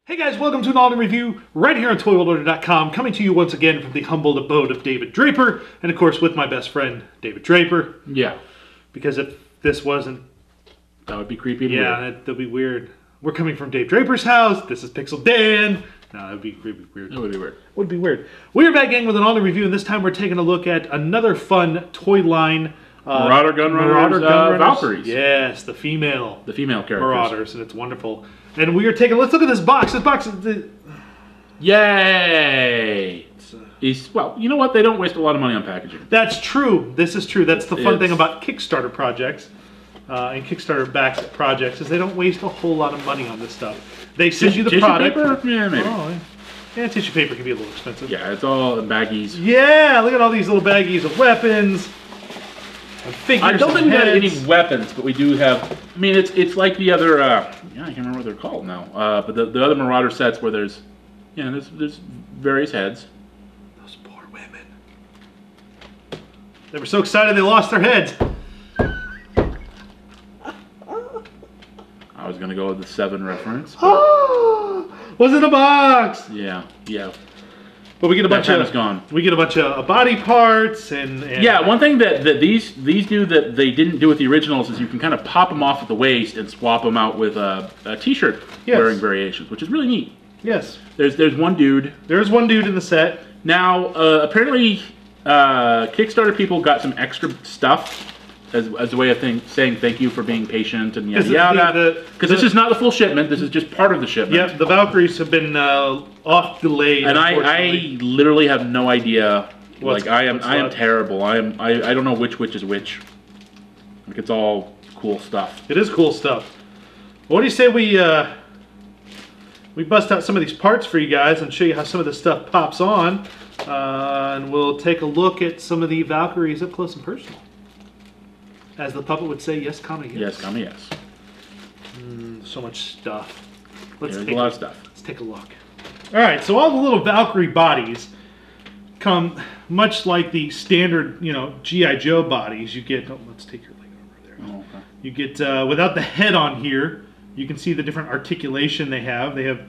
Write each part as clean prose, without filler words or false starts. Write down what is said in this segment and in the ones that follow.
Hey guys, welcome to an all-new review right here on ToyWorldOrder.com, coming to you once again from the humble abode of David Draper, and of course with my best friend, David Draper. Yeah. Because if this wasn't... That would be creepy. Yeah, that'd be weird. We're coming from Dave Draper's house, this is Pixel Dan. No, that would be creepy weird. It would be weird. Would be weird. We are back again with an all-new review, and this time we're taking a look at another fun toy line. Marauder Gunrunners, Valkyries. Yes, the female characters. Marauders, and it's wonderful. And we are taking, let's look at this box. This box is... Yay! Well, you know what? They don't waste a lot of money on packaging. That's true. This is true. That's the fun thing about Kickstarter projects and Kickstarter-backed projects is they don't waste a whole lot of money on this stuff. They send you the product. Tissue paper? Yeah, maybe. Oh, yeah, tissue paper can be a little expensive. Yeah, it's all in baggies. Yeah, look at all these little baggies of weapons. Figures. I don't think we got any weapons, but we do have. I mean, it's like the other. Yeah, I can't remember what they're called now. But the other Marauder sets where there's various heads. Those poor women. They were so excited they lost their heads. I was gonna go with the 7 reference. Was it a box? Yeah. But we get a bunch of gone. We get a bunch of body parts and yeah. One thing that these do that they didn't do with the originals is you can kind of pop them off at the waist and swap them out with a T-shirt wearing variations, which is really neat. Yes. There's one dude. There's one dude in the set. Now apparently Kickstarter people got some extra stuff as a way of saying thank you for being patient and yada yada. Because this is not the full shipment. This is just part of the shipment. Yep. The Valkyries have been off delayed. And I literally have no idea. I am terrible. I don't know which is which. Like it's all cool stuff. It is cool stuff. What do you say we bust out some of these parts for you guys and show you how some of this stuff pops on, and we'll take a look at some of the Valkyries up close and personal. As the puppet would say, yes, comma, yes. Yes, comma, yes. So much stuff. There's a lot of stuff. Let's take a look. All right, so all the little Valkyrie bodies come much like the standard, G.I. Joe bodies. You get, let's take your leg over there. Oh, okay. You get, without the head on here, you can see the different articulation they have. They have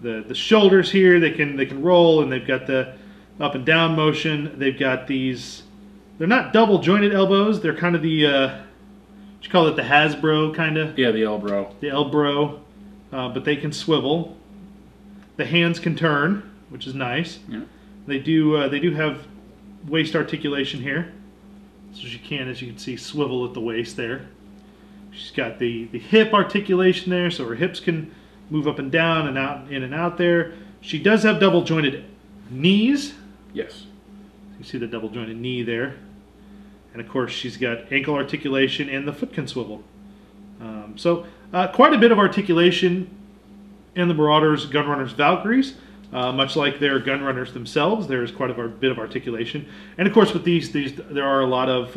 the shoulders here. They can roll, and they've got the up and down motion. They've got these. They're not double jointed elbows. They're kind of the, what you call it, the Hasbro kind of? Yeah, the elbow. The elbow, but they can swivel. The hands can turn, which is nice. Yeah. They do have waist articulation here, so as you can see, swivel at the waist there. She's got the hip articulation there, so her hips can move up and down and out, in and out there. She does have double jointed knees. Yes. You see the double jointed knee there. And of course she's got ankle articulation and the foot can swivel. So quite a bit of articulation in the Marauders, Gunrunners, Valkyries. Much like their Gunrunners themselves, there's quite a bit of articulation. And of course with these there are a lot of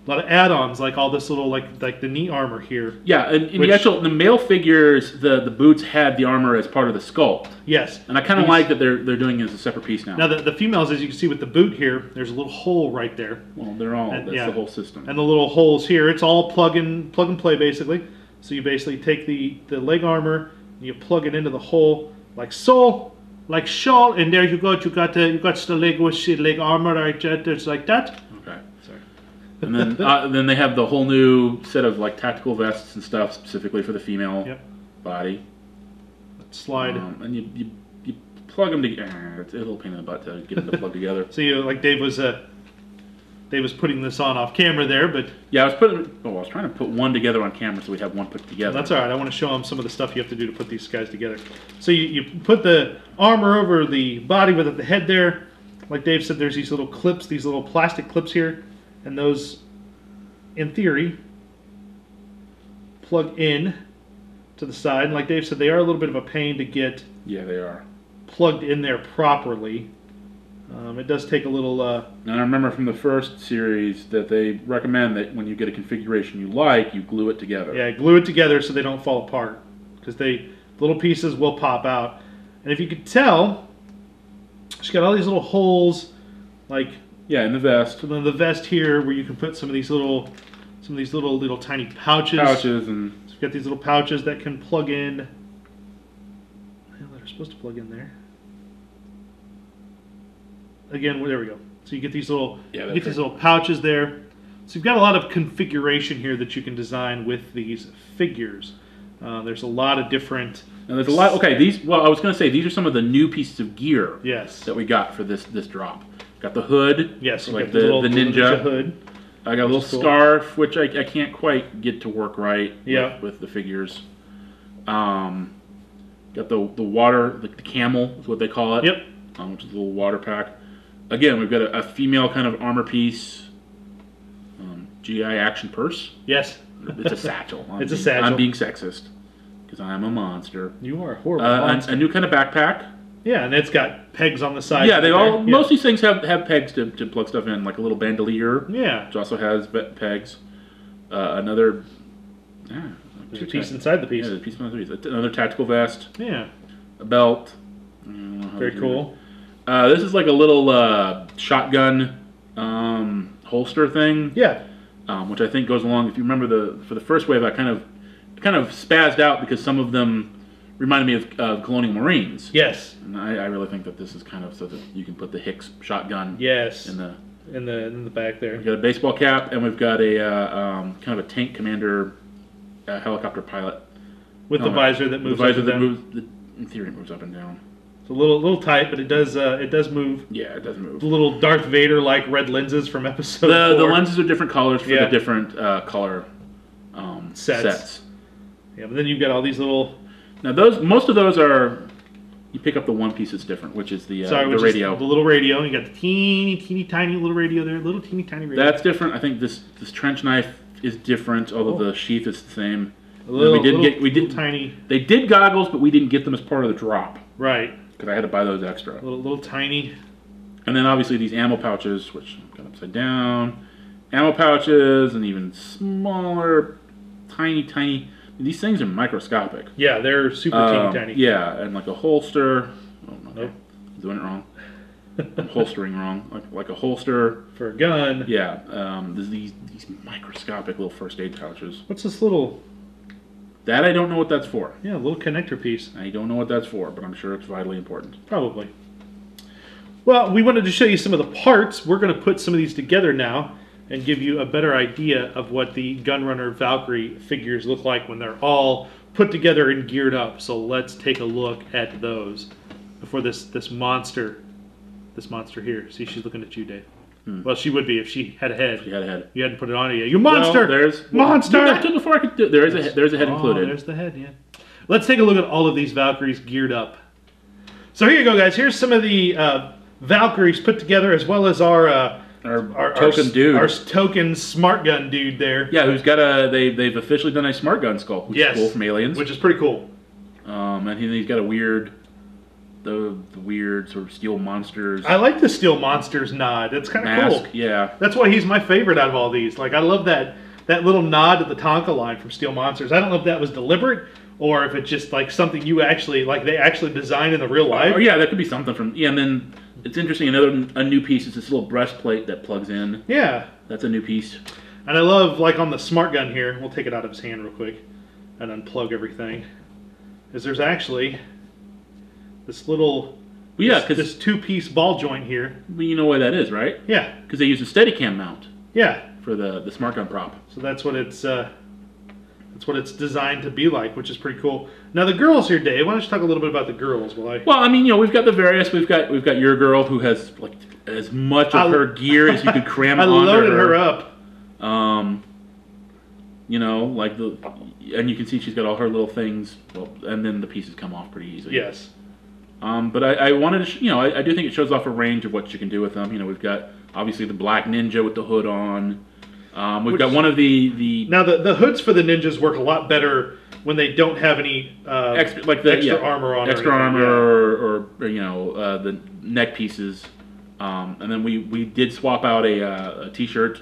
add-ons, like all this little like the knee armor here. Yeah, and in the male figures, the boots had the armor as part of the sculpt. Yes. And I kind of like that they're doing it as a separate piece now. Now the females, as you can see with the boot here, there's a little hole right there. Well, they're all, that's the whole system. And the little holes here, it's all plug and play basically. So you basically take the leg armor, and you plug it into the hole like so, like so, and there you go. You got the leg armor right there, just like that. Okay, sorry. And then they have the whole new set of like tactical vests and stuff specifically for the female body. Let's slide. And you plug them together. It's a little pain in the butt to get them to plug together. So like Dave was putting this on off camera there, but yeah, I was trying to put one together on camera so we'd have one put together. That's all right. I want to show them some of the stuff you have to do to put these guys together. So you put the armor over the body with the head there. Like Dave said, there's these little clips, these little plastic clips here, and those, in theory, plug in to the side. And like Dave said, they are a little bit of a pain to get. Yeah, they are plugged in there properly. It does take a little... And I remember from the first series that they recommend that when you get a configuration you like, you glue it together. Yeah, glue it together so they don't fall apart. Because little pieces will pop out. And if you could tell, she's got all these little holes, like... Yeah, in the vest. So then the vest here, where you can put some of these little some of these little tiny pouches. And So we've got these little pouches that can plug in. That are supposed to plug in there. Again, there we go. So you get these little these little pouches there. So you've got a lot of configuration here that you can design with these figures. There's a lot of different. And there's a lot. Okay, these. Well, I was going to say these are some of the new pieces of gear. Yes. That we got for this drop. Got the hood. Yes. Like the ninja hood. I got a little scarf, which I can't quite get to work right. Yeah. With the figures. Got the water, the camel is what they call it. Yep. Which is a little water pack. Again, we've got a female kind of armor piece. GI action purse. Yes. It's a satchel. It's a satchel. I'm being sexist because I'm a monster. You are a horrible monster. A new kind of backpack. Yeah, and it's got pegs on the side. Yeah, most of these things have pegs to plug stuff in, like a little bandolier. Yeah. Which also has pegs. Another. There's a piece inside the piece. Yeah, there's a piece inside the piece. Another tactical vest. Yeah. A belt. Very cool. This is like a little shotgun holster thing. Yeah. Which I think goes along. If you remember for the first wave, I kind of spazzed out because some of them reminded me of Colonial Marines. Yes. And I really think that this is kind of so that you can put the Hicks shotgun. Yes. In the back there. We've got a baseball cap and we've got a kind of a tank commander helicopter pilot with the visor that moves. The visor up and that down. moves. In theory, it moves up and down. It's a little tight, but it does move. Yeah, it does move. The little Darth Vader-like red lenses from episode 4. The lenses are different colors for the different color sets. Yeah, but then you've got all these little. Now most of those are. You pick up the one piece that's different, which is the radio. The little radio. You got the teeny tiny little radio there. Little teeny tiny radio. That's different. I think this trench knife is different, although the sheath is the same. We did tiny. They did goggles, but we didn't get them as part of the drop. Right. Because I had to buy those extra. Little tiny. And then obviously these ammo pouches, which I've got upside down. Ammo pouches and even smaller, tiny. These things are microscopic. Yeah, they're super tiny. Yeah, and like a holster. Oh, nope. I'm doing it wrong. I'm holstering wrong. Like a holster for a gun. Yeah. There's these microscopic little first aid pouches. What's this little? That I don't know what that's for. Yeah, a little connector piece. I don't know what that's for, but I'm sure it's vitally important. Probably. Well, we wanted to show you some of the parts. We're going to put some of these together now and give you a better idea of what the Gunrunner Valkyrie figures look like when they're all put together and geared up. So let's take a look at those before this monster here. See, she's looking at you, Dave. Well, she would be if she had a head. She had a head. You hadn't put it on yet. You monster! Well, monster! You got to before I could do it. There's a head included. There's the head, yeah. Let's take a look at all of these Valkyries geared up. So here you go, guys. Here's some of the Valkyries put together, as well as our token dude. Our token smart gun dude there. Yeah, who's got they've officially done a smart gun skull, which is cool from Aliens. Which is pretty cool. And he's got the weird sort of steel monsters. I like the steel monsters nod. That's kind of cool. Yeah. That's why he's my favorite out of all these. Like, I love that little nod to the Tonka line from Steel Monsters. I don't know if that was deliberate or if it's just like something you actually they actually designed in the real life. Oh yeah, that could be something from and then it's interesting. A new piece is this little breastplate that plugs in. Yeah. That's a new piece. And I love, like on the smart gun here, we'll take it out of his hand real quick and unplug everything. Is there's actually this little, this two-piece ball joint here. Well, you know why that is, right? Yeah. Because they use a Steadicam mount. Yeah. For the smart gun prop. So that's what it's designed to be like, which is pretty cool. Now the girls here, Dave. Why don't you talk a little bit about the girls? Well, I mean, we've got the various. We've got your girl who has like as much of her gear as you could cram onto her. I loaded her up. And you can see she's got all her little things. Well, and then the pieces come off pretty easily. Yes. But I wanted to, I do think it shows off a range of what you can do with them. We've got obviously the black ninja with the hood on. We've got one of the now the hoods for the ninjas work a lot better when they don't have any extra armor on. Extra armor or the neck pieces. And then we did swap out a t-shirt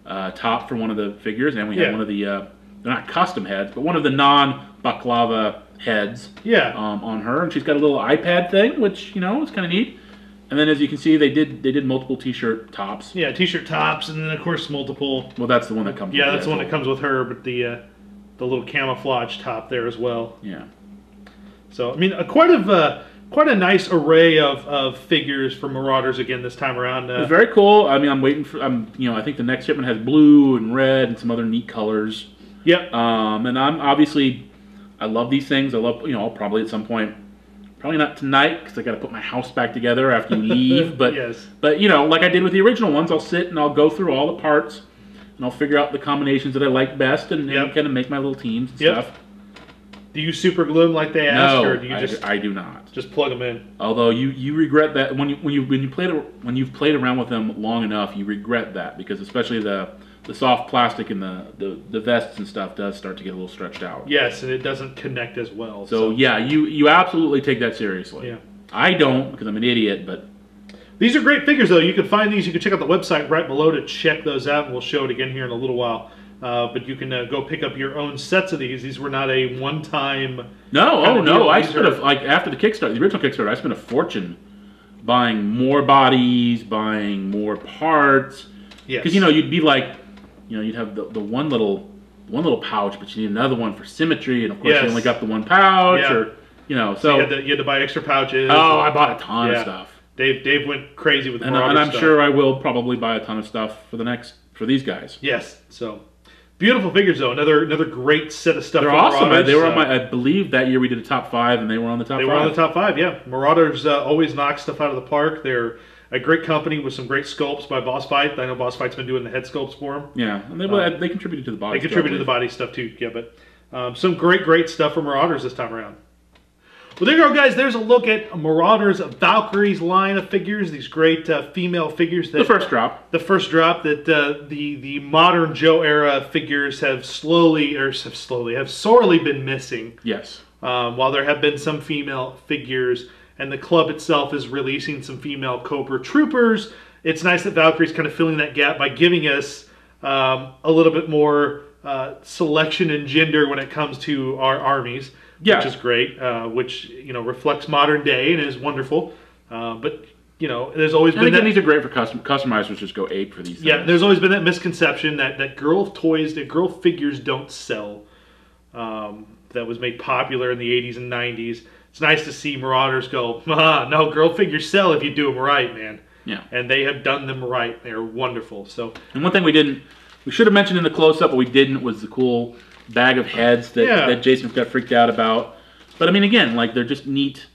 top for one of the figures, and we had one of the they're not custom heads, but one of the non-baklava heads on her, and she's got a little iPad thing, which is kind of neat. And then, as you can see, they did multiple T-shirt tops. Yeah, T-shirt tops, and then of course multiple. Well, that's the one that comes. Yeah, with that's the one that comes with her, but the little camouflage top there as well. Yeah. So I mean, quite a nice array of figures for Marauders again this time around. It's very cool. I mean, I'm waiting for. I think the next shipment has blue and red and some other neat colors. Yep. And I'm obviously, I love these things. I love, I'll probably at some point. Probably not tonight because I got to put my house back together after you leave. But yes. But like I did with the original ones, I'll sit and I'll go through all the parts and I'll figure out the combinations that I like best and kind of make my little teams and stuff. Do you super glue them like they asked, or do you I do not. Just plug them in? Although you regret that when you've played around with them long enough, you regret that because especially the soft plastic and the vests and stuff does start to get a little stretched out. Yes, and it doesn't connect as well. So yeah, you absolutely take that seriously. Yeah. I don't because I'm an idiot, but these are great figures though. You can find these. You can check out the website right below to check those out, and we'll show it again here in a little while. But you can go pick up your own sets of these. These were not a one-time. No. I spent after the Kickstarter, the original Kickstarter, I spent a fortune buying more bodies, buying more parts. Yes. Because you'd be like. You'd have the one little pouch, but you need another one for symmetry, and of course you only got the one pouch, or so you had to buy extra pouches. Oh, I bought a ton of stuff. Dave went crazy with and I'm sure I will probably buy a ton of stuff for these guys. Yes, so beautiful figures though. Another great set of stuff. They're awesome. Marauders, they were on I believe that year we did a top 5, and they were on the top 5. They were on the top 5. Yeah, Marauders always knock stuff out of the park. They're a great company with some great sculpts by Boss Fight. I know Boss Fight's been doing the head sculpts for them. Yeah, and they contributed to the body. They contributed to the body stuff too. Yeah, but some great stuff from Marauders this time around. Well, there you go, guys. There's a look at Marauders Valkyries line of figures. These great female figures. The first drop. The first drop that the modern Joe era figures have sorely been missing. Yes. While there have been some female figures. And the club itself is releasing some female Cobra Troopers. It's nice that Valkyrie's kind of filling that gap by giving us a little bit more selection and gender when it comes to our armies, which is great, which reflects modern day and is wonderful. But there's always been that. These are great for customizers. Just go ape for these things. Yeah, there's always been that misconception that girl figures don't sell. That was made popular in the 80s and 90s. It's nice to see Marauders go, no, girl figures sell if you do them right, man. Yeah. And they have done them right. They're wonderful. So. And one thing we should have mentioned in the close-up, but we didn't, was the cool bag of heads that Jason got freaked out about. But I mean, again, they're just neat.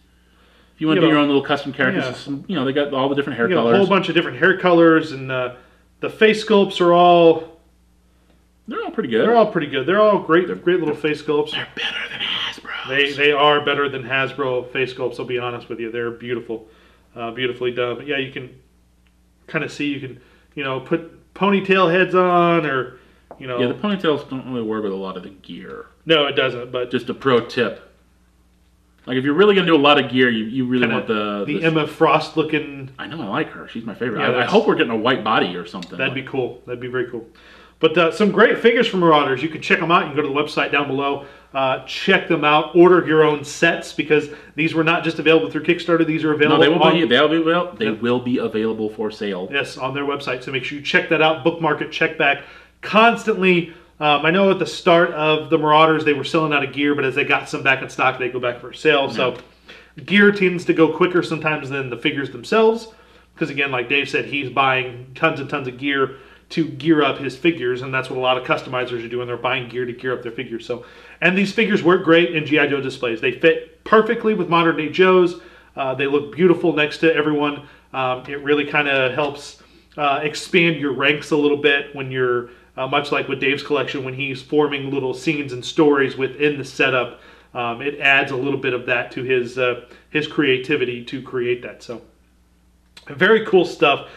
If you want to do your own little custom characters, they got all the different hair colors. A whole bunch of different hair colors, and the face sculpts are all. They're all pretty good. They're all pretty good. They're all great. They're great little face sculpts. They're better than Hasbro. They are better than Hasbro face sculpts. I'll be honest with you. They're beautiful, beautifully done. But yeah, you can kind of see. You can put ponytail heads on, or Yeah, the ponytails don't really work with a lot of the gear. No, it doesn't. But just a pro tip. Like if you're really gonna do a lot of gear, you really want the Emma Frost looking. I know, I like her. She's my favorite. Yeah, I hope we're getting a white body or something. That'd be cool. That'd be very cool. But some great figures from Marauders. You can check them out. You can go to the website down below. Check them out. Order your own sets because these were not just available through Kickstarter. These are available. No, they will be available for sale. Yes, on their website. So make sure you check that out. Bookmark it. Check back constantly. I know at the start of the Marauders they were selling out of gear, but as they got some back in stock, they go back for sale. Yeah. So gear tends to go quicker sometimes than the figures themselves. Because again, like Dave said, he's buying tons and tons of gear to gear up his figures, and that's what a lot of customizers are doing. They're buying gear to gear up their figures. So, and these figures work great in G.I. Joe displays. They fit perfectly with modern day Joes. They look beautiful next to everyone. It really kind of helps expand your ranks a little bit when you're, much like with Dave's collection, when he's forming little scenes and stories within the setup. It adds a little bit of that to his creativity to create that. So, very cool stuff.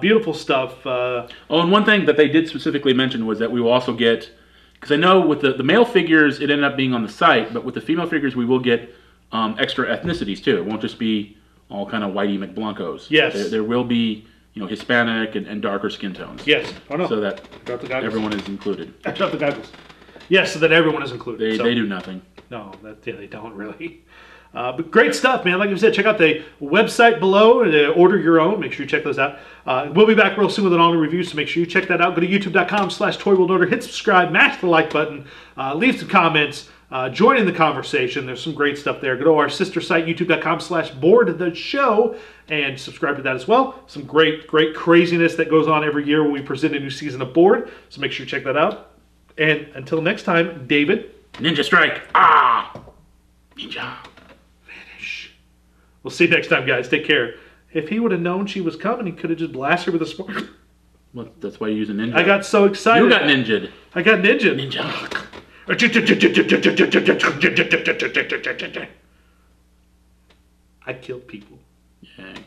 Beautiful stuff. And one thing that they did specifically mention was that we will also get, because I know with the male figures it ended up being on the site, but with the female figures we will get extra ethnicities too. It won't just be all kind of whitey McBlancos. Yes. There will be Hispanic and darker skin tones. Yes. Oh no. So that everyone is included. I dropped the goggles. Yes, so that everyone is included. They do nothing. No, they don't really. But great stuff, man. Like I said, check out the website below and order your own. Make sure you check those out. We'll be back real soon with an all-new review, so make sure you check that out. Go to youtube.com/ToyWorldOrder. Hit subscribe, mash the like button, leave some comments, join in the conversation. There's some great stuff there. Go to our sister site, youtube.com/boardtheshow, and subscribe to that as well. Some great craziness that goes on every year when we present a new season of Board, so make sure you check that out. And until next time, David. Ninja strike. Ah! Ninja. We'll see you next time, guys. Take care. If he would have known she was coming, he could have just blasted her with a spark. Well, that's why you use a ninja. I got so excited. You got ninja'd. I got ninja. Ninja. I killed people. Yeah.